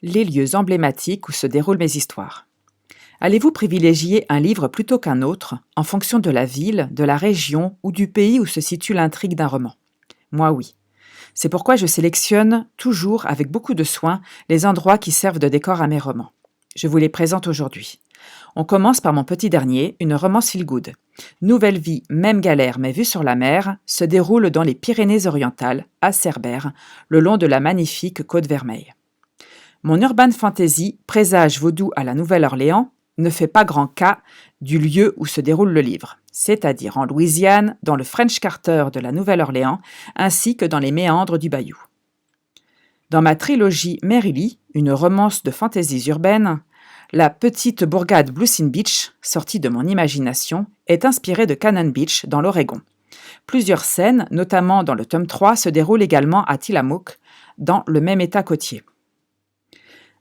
Les lieux emblématiques où se déroulent mes histoires. Allez-vous privilégier un livre plutôt qu'un autre en fonction de la ville, de la région ou du pays où se situe l'intrigue d'un roman? Moi oui. C'est pourquoi je sélectionne toujours avec beaucoup de soin les endroits qui servent de décor à mes romans. Je vous les présente aujourd'hui. On commence par mon petit dernier, une romance feel-good. Nouvelle vie, même galère mais vue sur la mer, se déroule dans les Pyrénées-Orientales, à Cerbère, le long de la magnifique côte Vermeille. Mon urban fantasy, présage vaudou à la Nouvelle-Orléans, ne fait pas grand cas du lieu où se déroule le livre, c'est-à-dire en Louisiane, dans le French Quarter de la Nouvelle-Orléans, ainsi que dans les méandres du bayou. Dans ma trilogie Merrily, une romance de fantaisies urbaines, la petite bourgade Bluffin Beach, sortie de mon imagination, est inspirée de Cannon Beach, dans l'Oregon. Plusieurs scènes, notamment dans le tome 3, se déroulent également à Tillamook, dans le même état côtier.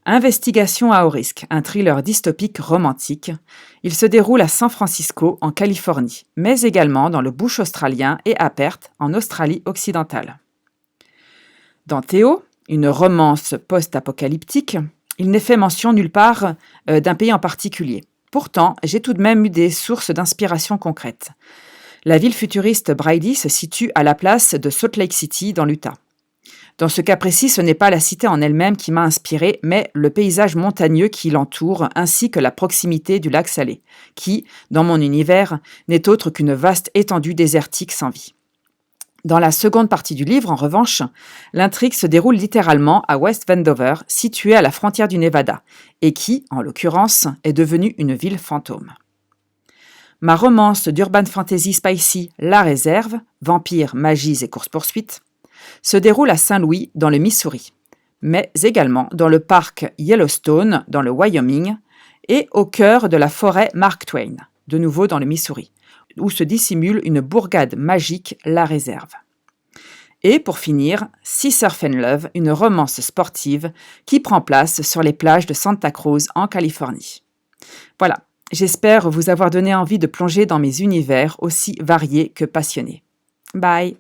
Investigation à haut risque, un thriller dystopique romantique. Il se déroule à San Francisco, en Californie, mais également dans le bush australien et à Perth, en Australie occidentale. Dans Théo, une romance post-apocalyptique, il n'est fait mention nulle part d'un pays en particulier. Pourtant, j'ai tout de même eu des sources d'inspiration concrètes. La ville futuriste Brady se situe à la place de Salt Lake City, dans l'Utah. Dans ce cas précis, ce n'est pas la cité en elle-même qui m'a inspiré, mais le paysage montagneux qui l'entoure, ainsi que la proximité du lac Salé, qui, dans mon univers, n'est autre qu'une vaste étendue désertique sans vie. Dans la seconde partie du livre, en revanche, l'intrigue se déroule littéralement à West Vandover, située à la frontière du Nevada, et qui, en l'occurrence, est devenue une ville fantôme. Ma romance d'urban fantasy spicy La Réserve, vampires, magies et courses-poursuites, se déroule à Saint-Louis, dans le Missouri, mais également dans le parc Yellowstone, dans le Wyoming, et au cœur de la forêt Mark Twain, de nouveau dans le Missouri, où se dissimule une bourgade magique, La Réserve. Et pour finir, Sea Surf and Love, une romance sportive qui prend place sur les plages de Santa Cruz en Californie. Voilà, j'espère vous avoir donné envie de plonger dans mes univers aussi variés que passionnés. Bye!